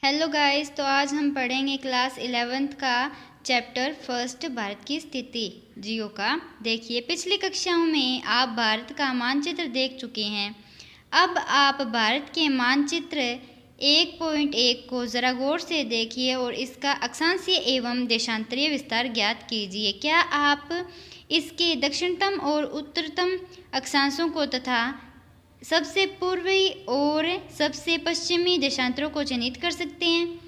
Hello guys, तो आज हम पढ़ेंगे क्लास 11th का चैप्टर फर्स्ट भारत की स्थिति जियो का। देखिए, पिछली कक्षाओं में आप भारत का मानचित्र देख चुके हैं। अब आप भारत के मानचित्र 1.1 को ज़रा गौर से देखिए और इसका अक्षांशीय एवं देशांतरीय विस्तार ज्ञात कीजिए। क्या आप इसके दक्षिणतम और उत्तरतम अक्षांशों को तथा सबसे पूर्वी और सबसे पश्चिमी देशांतरों को चिन्हित कर सकते हैं?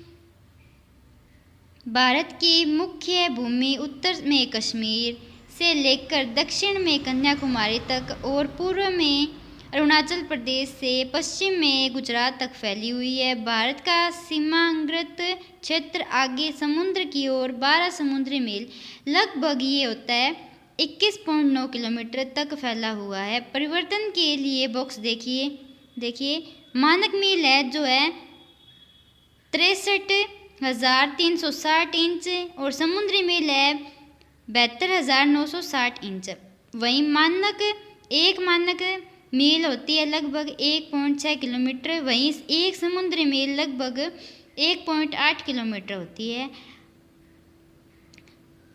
भारत की मुख्य भूमि उत्तर में कश्मीर से लेकर दक्षिण में कन्याकुमारी तक और पूर्व में अरुणाचल प्रदेश से पश्चिम में गुजरात तक फैली हुई है। भारत का सीमांकृत क्षेत्र आगे समुद्र की ओर 12 समुद्री मील लगभग ये होता है 21.9 किलोमीटर तक फैला हुआ है। परिवर्तन के लिए बॉक्स देखिए मानक मील है जो है 63,360 इंच और समुद्री मील है 72,960 इंच। वहीं मानक मील होती है लगभग 1.6 किलोमीटर। वहीं एक समुद्री मील लगभग 1.8 किलोमीटर होती है।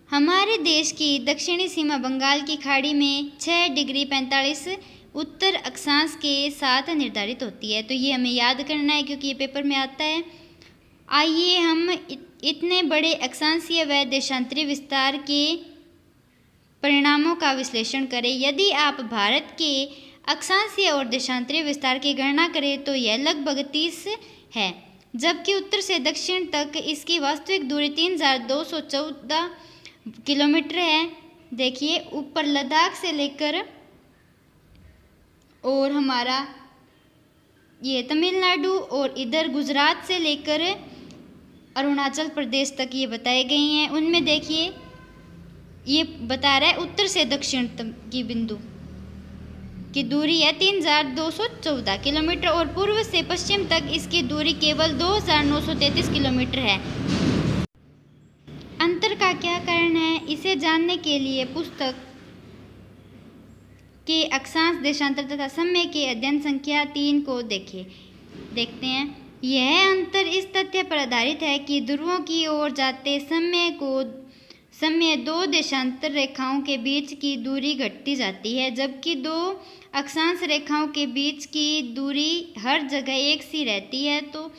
हमारे देश की दक्षिणी सीमा बंगाल की खाड़ी में 6 डिग्री 45 उत्तर अक्षांश के साथ निर्धारित होती है। तो ये हमें याद करना है क्योंकि ये पेपर में आता है। आइए हम इतने बड़े अक्षांशीय व देशांतरीय विस्तार के परिणामों का विश्लेषण करें। यदि आप भारत के अक्षांशीय और देशांतरीय विस्तार की गणना करें तो यह लगभग 30 है, जबकि उत्तर से दक्षिण तक इसकी वास्तविक दूरी 3,214 किलोमीटर है। देखिए, ऊपर लद्दाख से लेकर और हमारा ये तमिलनाडु और इधर गुजरात से लेकर अरुणाचल प्रदेश तक ये बताए गए हैं। उनमें देखिए ये बता रहा है उत्तर से दक्षिण तक की बिंदु की दूरी है 3,214 किलोमीटर और पूर्व से पश्चिम तक इसकी दूरी केवल 2,933 किलोमीटर है। अंतर का क्या कारण है, इसे जानने के लिए पुस्तक के अक्षांश देशांतर तथा समय के अध्ययन संख्या 3 को देखते हैं। यह अंतर इस तथ्य पर आधारित है कि ध्रुवों की ओर जाते समय दो देशांतर रेखाओं के बीच की दूरी घटती जाती है, जबकि दो अक्षांश रेखाओं के बीच की दूरी हर जगह एक सी रहती है। तो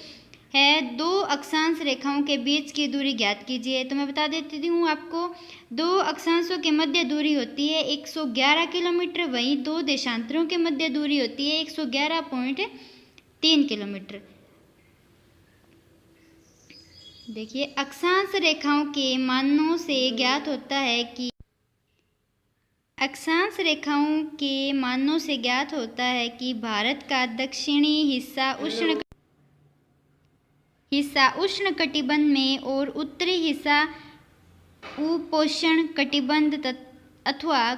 दो अक्षांश रेखाओं के बीच की दूरी ज्ञात कीजिए। तो मैं बता देती हूँ आपको, दो अक्षांशों के मध्य दूरी होती है 111 किलोमीटर। वहीं दो देशांतरों के मध्य दूरी होती है 111.3 किलोमीटर। देखिए, अक्षांश रेखाओं के मानों से ज्ञात होता है कि भारत का दक्षिणी हिस्सा उष्णकटिबंध में और उत्तरी हिस्सा उपोष्ण कटिबंध अथवा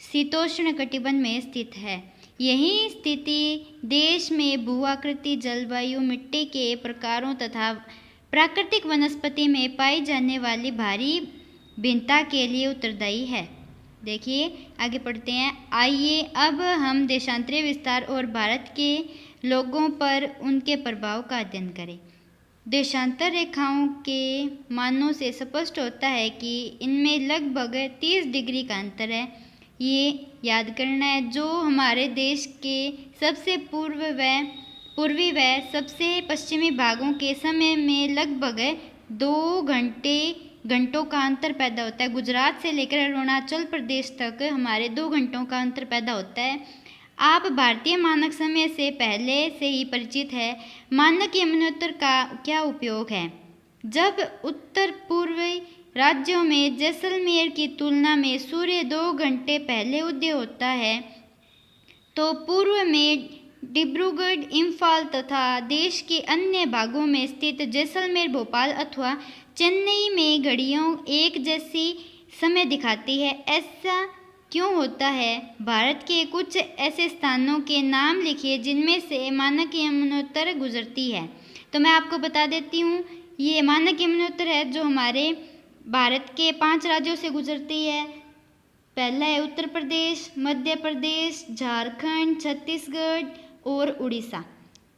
शीतोष्ण कटिबंध में स्थित है। यही स्थिति देश में भूआकृति, जलवायु, मिट्टी के प्रकारों तथा प्राकृतिक वनस्पति में पाई जाने वाली भारी भिन्नता के लिए उत्तरदायी है। देखिए, आगे पढ़ते हैं। आइए अब हम देशांतरीय विस्तार और भारत के लोगों पर उनके प्रभाव का अध्ययन करें। देशांतर रेखाओं के मानों से स्पष्ट होता है कि इनमें लगभग 30 डिग्री का अंतर है। ये याद करना है, जो हमारे देश के सबसे पूर्वी व सबसे पश्चिमी भागों के समय में लगभग 2 घंटों का अंतर पैदा होता है। गुजरात से लेकर अरुणाचल प्रदेश तक हमारे 2 घंटों का अंतर पैदा होता है। आप भारतीय मानक समय से पहले से ही परिचित है। मानक यमुनोत्तर का क्या उपयोग है? जब उत्तर पूर्वी राज्यों में जैसलमेर की तुलना में सूर्य 2 घंटे पहले उदय होता है, तो पूर्व में डिब्रूगढ़, इम्फाल तथा देश के अन्य भागों में स्थित जैसलमेर, भोपाल अथवा चेन्नई में घड़ियों एक जैसी समय दिखाती है। ऐसा क्यों होता है? भारत के कुछ ऐसे स्थानों के नाम लिखिए जिनमें से मानक यमुनोत्तर गुजरती है। तो मैं आपको बता देती हूँ, ये मानक यमुनोत्तर है जो हमारे भारत के 5 राज्यों से गुजरती है। पहला है उत्तर प्रदेश, मध्य प्रदेश, झारखंड, छत्तीसगढ़ और उड़ीसा।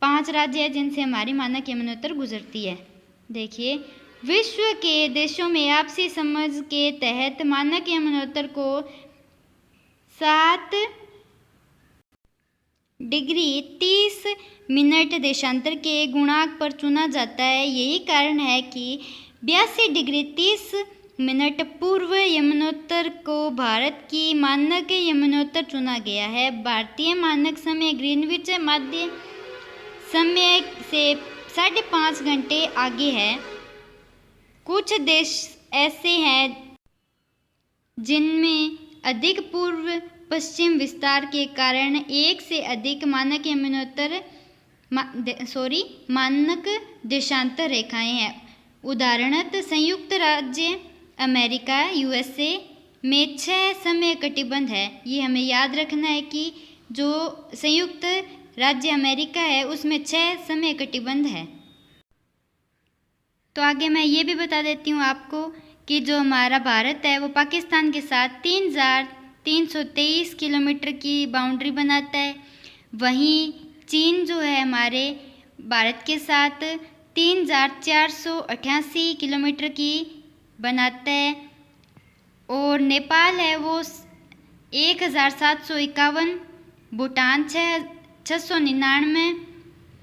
5 राज्य हैं जिनसे हमारी मानक यमुनोत्तर गुजरती है। देखिए, विश्व के देशों में आपसी समझ के तहत मानक यमुनोत्तर को 7 डिग्री 30 मिनट देशांतर के गुणांक पर चुना जाता है। यही कारण है कि 82 डिग्री 30 मिनट पूर्व यमुनोत्तर को भारत की मानक यमुनोत्तर चुना गया है। भारतीय मानक समय ग्रीनविच मध्य समय से 5.5 घंटे आगे है। कुछ देश ऐसे हैं जिनमें अधिक पूर्व पश्चिम विस्तार के कारण एक से अधिक मानक मानक देशांतर रेखाएं हैं। उदाहरणतः संयुक्त राज्य अमेरिका यूएसए में 6 समय कटिबंध है। ये हमें याद रखना है कि जो संयुक्त राज्य अमेरिका है उसमें 6 समय कटिबंध है। तो आगे मैं ये भी बता देती हूँ आपको कि जो हमारा भारत है वो पाकिस्तान के साथ 3,323 किलोमीटर की बाउंड्री बनाता है। वहीं चीन जो है हमारे भारत के साथ 3,488 किलोमीटर की बनाता है। और नेपाल है वो 1,751, भूटान 699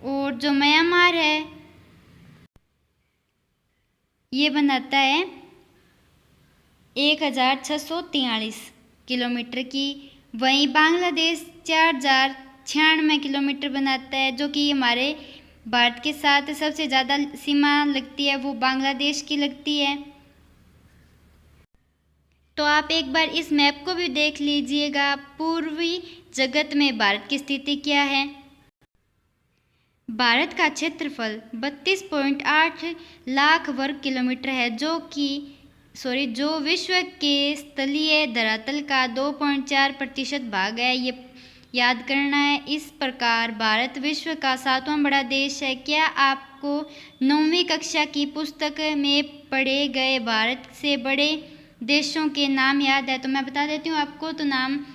और जो म्यांमार है ये बनाता है 1,643 किलोमीटर की। वहीं बांग्लादेश 4,096 किलोमीटर बनाता है, जो कि हमारे भारत के साथ सबसे ज़्यादा सीमा लगती है वो बांग्लादेश की लगती है। तो आप एक बार इस मैप को भी देख लीजिएगा, पूर्वी जगत में भारत की स्थिति क्या है। भारत का क्षेत्रफल 32.8 लाख वर्ग किलोमीटर है, जो विश्व के स्थलीय धरातल का 2.4% भाग है। ये याद करना है। इस प्रकार भारत विश्व का 7वां बड़ा देश है। क्या आपको 9वीं कक्षा की पुस्तक में पढ़े गए भारत से बड़े देशों के नाम याद है? तो मैं बता देती हूँ आपको। तो नाम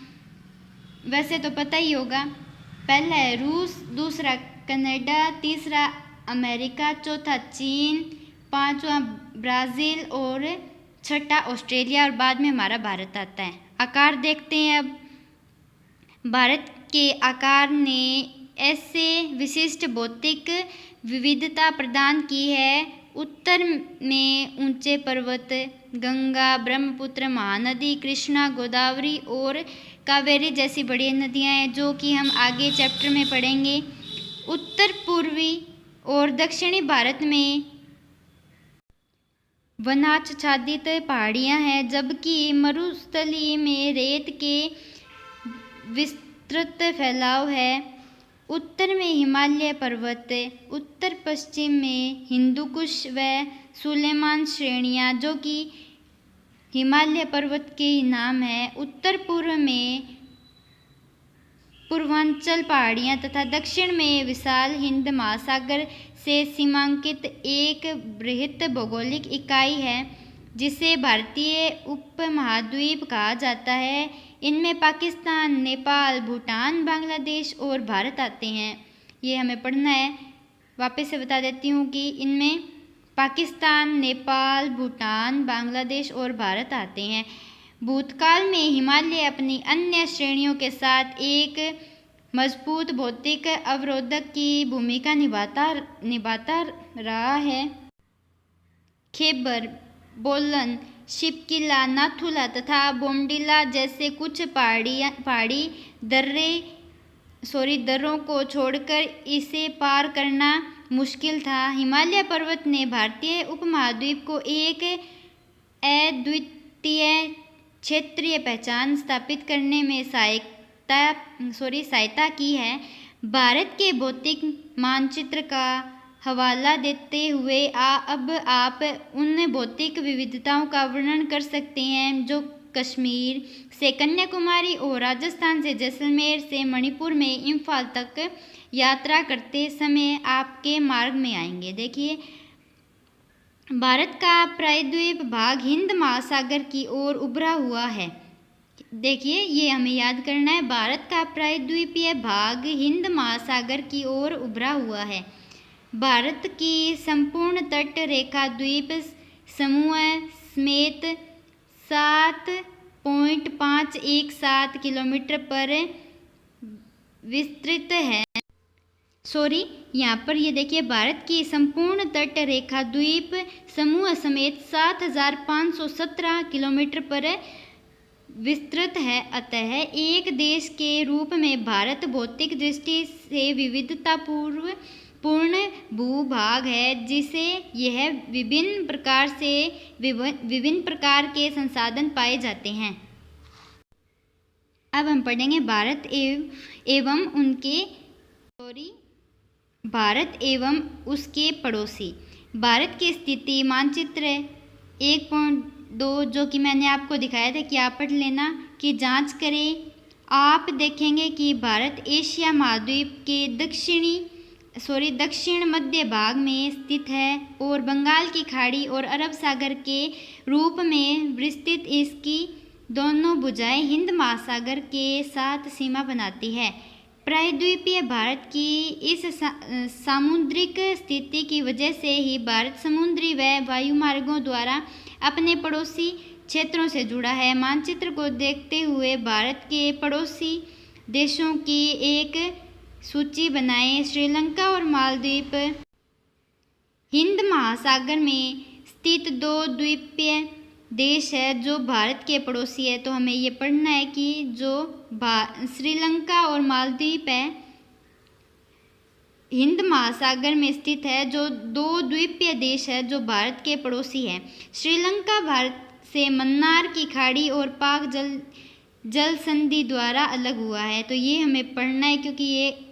वैसे तो पता ही होगा। पहला है रूस, दूसरा कनाडा, तीसरा अमेरिका, चौथा चीन, 5वां ब्राज़ील और 6ठा ऑस्ट्रेलिया और बाद में हमारा भारत आता है। आकार देखते हैं अब। भारत के आकार ने ऐसे विशिष्ट भौतिक विविधता प्रदान की है। उत्तर में ऊंचे पर्वत, गंगा, ब्रह्मपुत्र, महानदी, कृष्णा, गोदावरी और कावेरी जैसी बड़ी नदियां हैं, जो कि हम आगे चैप्टर में पढ़ेंगे। उत्तर पूर्वी और दक्षिणी भारत में वनाच्छादित पहाड़ियां हैं, जबकि मरुस्थली में रेत के विस्तृत फैलाव है। उत्तर में हिमालय पर्वत, उत्तर पश्चिम में हिंदुकुश व सुलेमान श्रेणियां, जो कि हिमालय पर्वत के ही नाम है। उत्तर पूर्व में पूर्वांचल पहाड़ियां तथा दक्षिण में विशाल हिंद महासागर से सीमांकित एक बृहत भौगोलिक इकाई है, जिसे भारतीय उपमहाद्वीप कहा जाता है। इनमें पाकिस्तान, नेपाल, भूटान, बांग्लादेश और भारत आते हैं। ये हमें पढ़ना है। वापस से बता देती हूँ कि इनमें पाकिस्तान, नेपाल, भूटान, बांग्लादेश और भारत आते हैं। भूतकाल में हिमालय अपनी अन्य श्रेणियों के साथ एक मजबूत भौतिक अवरोधक की भूमिका निभाता रहा है। खैबर, बोलन, शिपकिला, नाथुला तथा बोमडिला जैसे कुछ पहाड़ी दर्रों को छोड़कर इसे पार करना मुश्किल था। हिमालय पर्वत ने भारतीय उपमहाद्वीप को एक अद्वितीय क्षेत्रीय पहचान स्थापित करने में सहायता की है। भारत के भौतिक मानचित्र का हवाला देते हुए अब आप उन भौतिक विविधताओं का वर्णन कर सकते हैं जो कश्मीर से कन्याकुमारी और राजस्थान से जैसलमेर से मणिपुर में इम्फाल तक यात्रा करते समय आपके मार्ग में आएंगे। देखिए, भारत का प्रायद्वीप भाग हिंद महासागर की ओर उभरा हुआ है। देखिए, ये हमें याद करना है, भारत का प्रायद्वीपीय भाग हिंद महासागर की ओर उभरा हुआ है। भारत की संपूर्ण तट रेखा द्वीप समूह समेत 7.517 किलोमीटर पर विस्तृत है। यहाँ पर ये देखिए, भारत की संपूर्ण तट रेखा द्वीप समूह समेत 7,517 किलोमीटर पर विस्तृत है। अतः एक देश के रूप में भारत भौतिक दृष्टि से विविधतापूर्ण भूभाग है, जिसे यह विभिन्न प्रकार के संसाधन पाए जाते हैं। अब हम पढ़ेंगे भारत एवं उसके पड़ोसी। भारत की स्थिति मानचित्र 1.2 जो कि मैंने आपको दिखाया था कि आप पढ़ लेना, की जांच करें। आप देखेंगे कि भारत एशिया महाद्वीप के दक्षिण मध्य भाग में स्थित है और बंगाल की खाड़ी और अरब सागर के रूप में विस्तृत। इसकी दोनों भुजाएं हिंद महासागर के साथ सीमा बनाती है। प्रायद्वीपीय भारत की इस सामुद्रिक स्थिति की वजह से ही भारत समुद्री व वायु मार्गों द्वारा अपने पड़ोसी क्षेत्रों से जुड़ा है। मानचित्र को देखते हुए भारत के पड़ोसी देशों की एक सूची बनाएं। श्रीलंका और मालदीव हिंद महासागर में स्थित 2 द्वीपीय देश है जो भारत के पड़ोसी है। तो हमें ये पढ़ना है कि जो श्रीलंका और मालदीव है हिंद महासागर में स्थित है, जो 2 द्वीपीय देश है जो भारत के पड़ोसी है। श्रीलंका भारत से मन्नार की खाड़ी और पाक जल संधि द्वारा अलग हुआ है। तो ये हमें पढ़ना है क्योंकि ये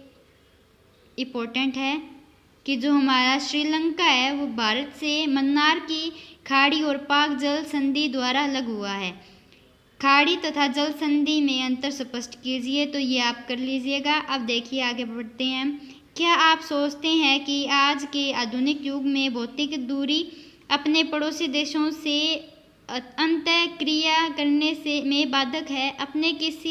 इम्पोर्टेंट है कि जो हमारा श्रीलंका है वो भारत से मन्नार की खाड़ी और पाक जल संधि द्वारा अलग हुआ है। खाड़ी तथा जल संधि में अंतर स्पष्ट कीजिए। तो ये आप कर लीजिएगा। अब देखिए, आगे बढ़ते हैं। क्या आप सोचते हैं कि आज के आधुनिक युग में भौतिक दूरी अपने पड़ोसी देशों से अंतःक्रिया करने में बाधक है? अपने किस